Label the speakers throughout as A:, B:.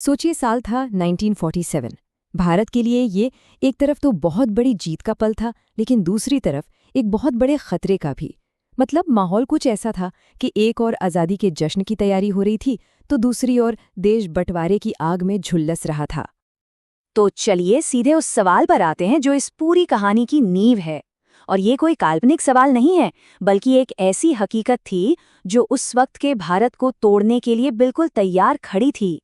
A: सोचिए साल था 1947। भारत के लिए ये एक तरफ तो बहुत बड़ी जीत का पल था, लेकिन दूसरी तरफ एक बहुत बड़े खतरे का भी। मतलब माहौल कुछ ऐसा था कि एक और आज़ादी के जश्न की तैयारी हो रही थी, तो दूसरी ओर देश बंटवारे की आग में झुलस रहा था।
B: तो चलिए सीधे उस सवाल पर आते हैं जो इस पूरी कहानी की नींव है। और ये कोई काल्पनिक सवाल नहीं है, बल्कि एक ऐसी हकीकत थी जो उस वक्त के भारत को तोड़ने के लिए बिल्कुल तैयार खड़ी थी।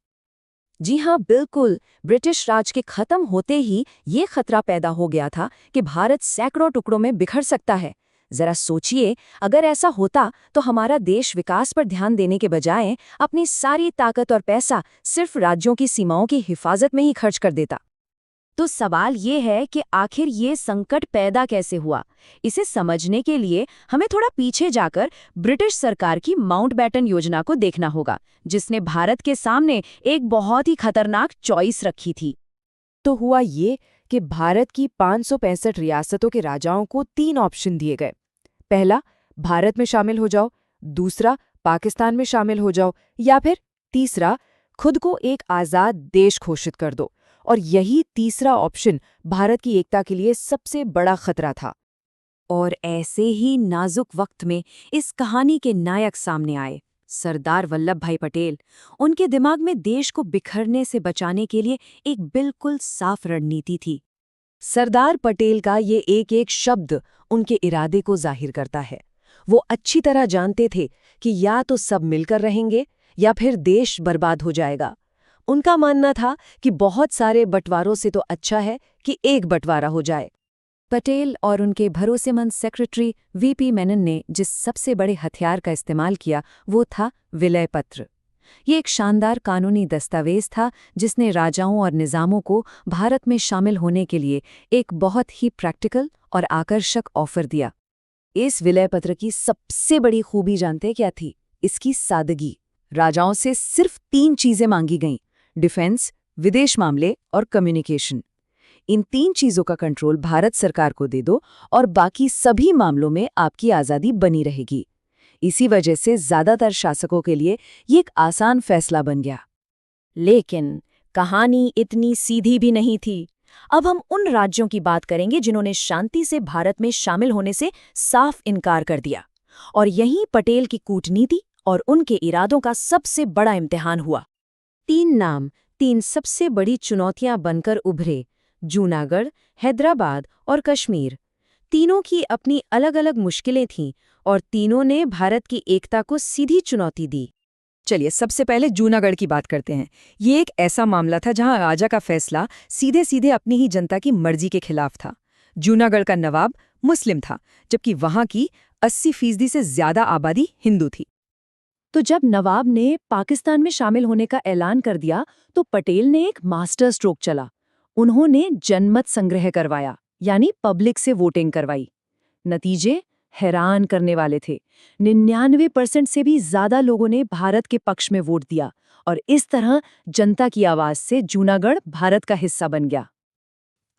B: जी हाँ, बिल्कुल। ब्रिटिश राज के खत्म होते ही ये खतरा पैदा हो गया था कि भारत सैकड़ों टुकड़ों में बिखर सकता है। जरा सोचिए, अगर ऐसा होता तो हमारा देश विकास पर ध्यान देने के बजाय अपनी सारी ताकत और पैसा सिर्फ राज्यों की सीमाओं की हिफाजत में ही खर्च कर देता। तो सवाल ये है कि आखिर ये संकट पैदा कैसे हुआ। इसे समझने के लिए हमें थोड़ा पीछे जाकर ब्रिटिश सरकार की माउंटबेटन योजना को देखना होगा, जिसने भारत के सामने एक बहुत ही खतरनाक चॉइस रखी थी।
A: तो हुआ ये कि भारत की 565 रियासतों के राजाओं को 3 ऑप्शन दिए गए। पहला, भारत में शामिल हो जाओ। दूसरा, पाकिस्तान में शामिल हो जाओ। या फिर तीसरा, खुद को एक आज़ाद देश घोषित कर दो। और यही तीसरा ऑप्शन भारत की एकता के लिए सबसे बड़ा खतरा था।
B: और ऐसे ही नाजुक वक्त में इस कहानी के नायक सामने आए, सरदार वल्लभ भाई पटेल। उनके दिमाग में देश को बिखरने से बचाने के लिए एक बिल्कुल साफ रणनीति थी।
A: सरदार पटेल का ये एक एक शब्द उनके इरादे को जाहिर करता है। वो अच्छी तरह जानते थे कि या तो सब मिलकर रहेंगे या फिर देश बर्बाद हो जाएगा। उनका मानना था कि बहुत सारे बंटवारों से तो अच्छा है कि एक बंटवारा हो जाए। पटेल और उनके भरोसेमंद सेक्रेटरी वीपी मेनन ने जिस सबसे बड़े हथियार का इस्तेमाल किया वो था विलय पत्र। ये एक शानदार कानूनी दस्तावेज था जिसने राजाओं और निज़ामों को भारत में शामिल होने के लिए एक बहुत ही प्रैक्टिकल और आकर्षक ऑफर दिया। इस विलय पत्र की सबसे बड़ी खूबी जानते क्या थी? इसकी सादगी। राजाओं से सिर्फ 3 चीजें मांगी गईं: डिफेंस, विदेश मामले और कम्युनिकेशन। इन 3 चीजों का कंट्रोल भारत सरकार को दे दो और बाकी सभी मामलों में आपकी आज़ादी बनी रहेगी। इसी वजह से ज्यादातर शासकों के लिए ये एक आसान फैसला बन गया।
B: लेकिन कहानी इतनी सीधी भी नहीं थी। अब हम उन राज्यों की बात करेंगे जिन्होंने शांति से भारत में शामिल होने से साफ इनकार कर दिया। और यहीं पटेल की कूटनीति और उनके इरादों का सबसे बड़ा इम्तिहान हुआ।
A: 3 नाम 3 सबसे बड़ी चुनौतियां बनकर उभरे: जूनागढ़, हैदराबाद और कश्मीर। तीनों की अपनी अलग-अलग मुश्किलें थीं और तीनों ने भारत की एकता को सीधी चुनौती दी। चलिए सबसे पहले जूनागढ़ की बात करते हैं। ये एक ऐसा मामला था जहां राजा का फैसला सीधे-सीधे अपनी ही जनता की मर्जी के खिलाफ था। जूनागढ़ का नवाब मुस्लिम था, जबकि वहां की 80% से ज्यादा आबादी हिंदू थी।
B: तो जब नवाब ने पाकिस्तान में शामिल होने का ऐलान कर दिया, तो पटेल ने एक मास्टर स्ट्रोक चला। उन्होंने जनमत संग्रह करवाया, यानी पब्लिक से वोटिंग करवाई। नतीजे हैरान करने वाले थे। 99% से भी ज्यादा लोगों ने भारत के पक्ष में वोट दिया और इस तरह जनता की आवाज से जूनागढ़ भारत का हिस्सा बन गया।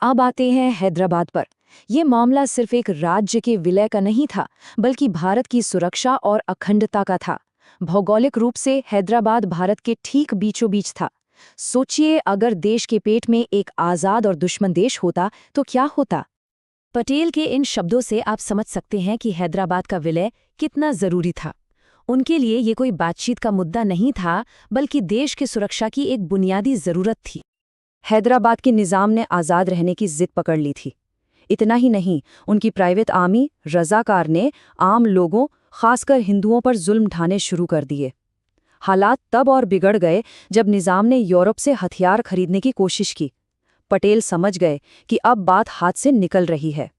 B: अब आते हैं हैदराबाद पर। यह मामला सिर्फ एक राज्य के विलय का नहीं था, बल्कि भारत की सुरक्षा और अखंडता का था। भौगोलिक रूप से हैदराबाद भारत के ठीक बीचों बीच था। सोचिए, अगर देश के पेट में एक आजाद और दुश्मन देश होता तो क्या होता। पटेल के इन शब्दों से आप समझ सकते हैं कि हैदराबाद का विलय कितना जरूरी था। उनके लिए ये कोई बातचीत का मुद्दा नहीं था, बल्कि देश की सुरक्षा की एक बुनियादी जरूरत थी। हैदराबाद के निजाम ने आज़ाद रहने की जिद पकड़ ली थी। इतना ही नहीं, उनकी प्राइवेट आर्मी रज़ाकार ने आम लोगों, खासकर हिंदुओं पर जुल्म ढाने शुरू कर दिए। हालात तब और बिगड़ गए जब निजाम ने यूरोप से हथियार खरीदने की कोशिश की। पटेल समझ गए कि अब बात हाथ से निकल रही है।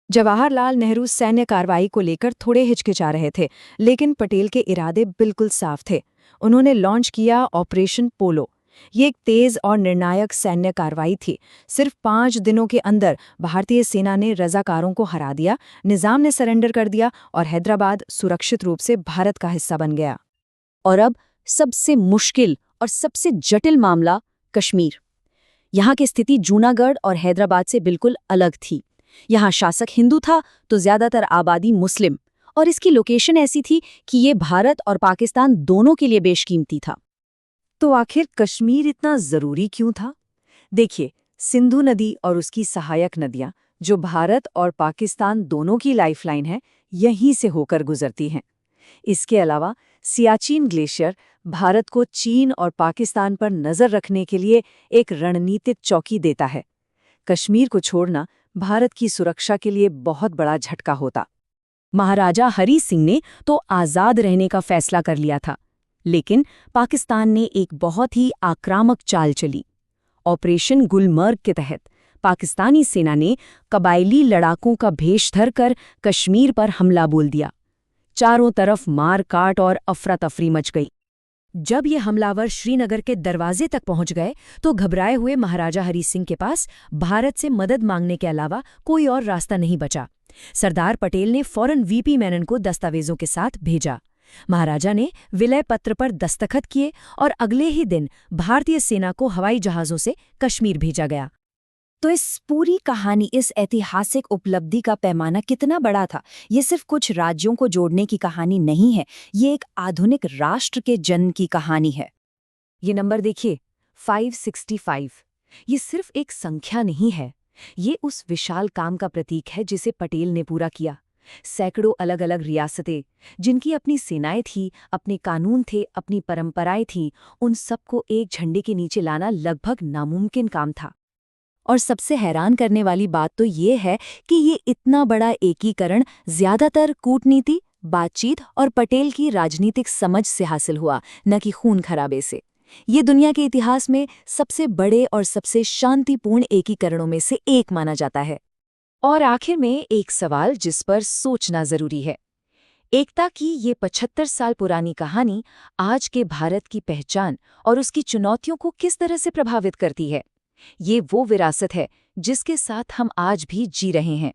B: जवाहरलाल नेहरू सैन्य कार्रवाई को लेकर थोड़े हिचकिचा रहे थे, लेकिन पटेल के इरादे बिल्कुल साफ थे। उन्होंने लॉन्च किया ऑपरेशन पोलो। ये एक तेज और निर्णायक सैन्य कार्रवाई थी। सिर्फ 5 दिनों के अंदर भारतीय सेना ने रज़ाकारों को हरा दिया, निजाम ने सरेंडर कर दिया और हैदराबाद सुरक्षित रूप से भारत का हिस्सा बन गया। और अब सबसे मुश्किल और सबसे जटिल मामला, कश्मीर। यहाँ की स्थिति जूनागढ़ और हैदराबाद से बिल्कुल अलग थी। यहाँ शासक हिंदू था तो ज्यादातर आबादी मुस्लिम, और इसकी लोकेशन ऐसी थी कि ये भारत और पाकिस्तान दोनों के लिए बेशकीमती था। तो आखिर कश्मीर इतना जरूरी क्यों था? देखिए, सिंधु नदी और उसकी सहायक नदियां, जो भारत और पाकिस्तान दोनों की लाइफलाइन है, यहीं से होकर गुजरती हैं। इसके अलावा सियाचिन ग्लेशियर भारत को चीन और पाकिस्तान पर नजर रखने के लिए एक रणनीतिक चौकी देता है। कश्मीर को छोड़ना भारत की सुरक्षा के लिए बहुत बड़ा झटका होता।
C: महाराजा हरी सिंह ने तो आज़ाद रहने का फैसला कर लिया था, लेकिन पाकिस्तान ने एक बहुत ही आक्रामक चाल चली। ऑपरेशन गुलमर्ग के तहत पाकिस्तानी सेना ने कबायली लड़ाकों का भेष धरकर कश्मीर पर हमला बोल दिया। चारों तरफ मार काट और अफरा तफरी मच गई। जब ये हमलावर श्रीनगर के दरवाजे तक पहुंच गए तो घबराए हुए महाराजा हरी सिंह के पास भारत से मदद मांगने के अलावा कोई और रास्ता नहीं बचा। सरदार पटेल ने फौरन वीपी मेनन को दस्तावेजों के साथ भेजा। महाराजा ने विलय पत्र पर दस्तखत किए और अगले ही दिन भारतीय सेना को हवाई जहाज़ों से कश्मीर भेजा गया।
B: तो इस पूरी कहानी, इस ऐतिहासिक उपलब्धि का पैमाना कितना बड़ा था? ये सिर्फ कुछ राज्यों को जोड़ने की कहानी नहीं है, ये एक आधुनिक राष्ट्र के जन्म की कहानी है।
A: ये नंबर देखिए, 565। ये सिर्फ एक संख्या नहीं है, ये उस विशाल काम का प्रतीक है जिसे पटेल ने पूरा किया। सैकड़ों अलग अलग रियासतें, जिनकी अपनी सेनाएं थी, अपने कानून थे, अपनी परंपराएं थीं, उन सबको एक झंडे के नीचे लाना लगभग नामुमकिन काम था।
B: और सबसे हैरान करने वाली बात तो ये है कि ये इतना बड़ा एकीकरण ज्यादातर कूटनीति, बातचीत और पटेल की राजनीतिक समझ से हासिल हुआ, न कि खून खराबे से। ये दुनिया के इतिहास में सबसे बड़े और सबसे शांतिपूर्ण एकीकरणों में से एक माना जाता है।
A: और आखिर में एक सवाल जिस पर सोचना जरूरी है। एकता की ये 75 साल पुरानी कहानी आज के भारत की पहचान और उसकी चुनौतियों को किस तरह से प्रभावित करती है? ये वो विरासत है जिसके साथ हम आज भी जी रहे हैं।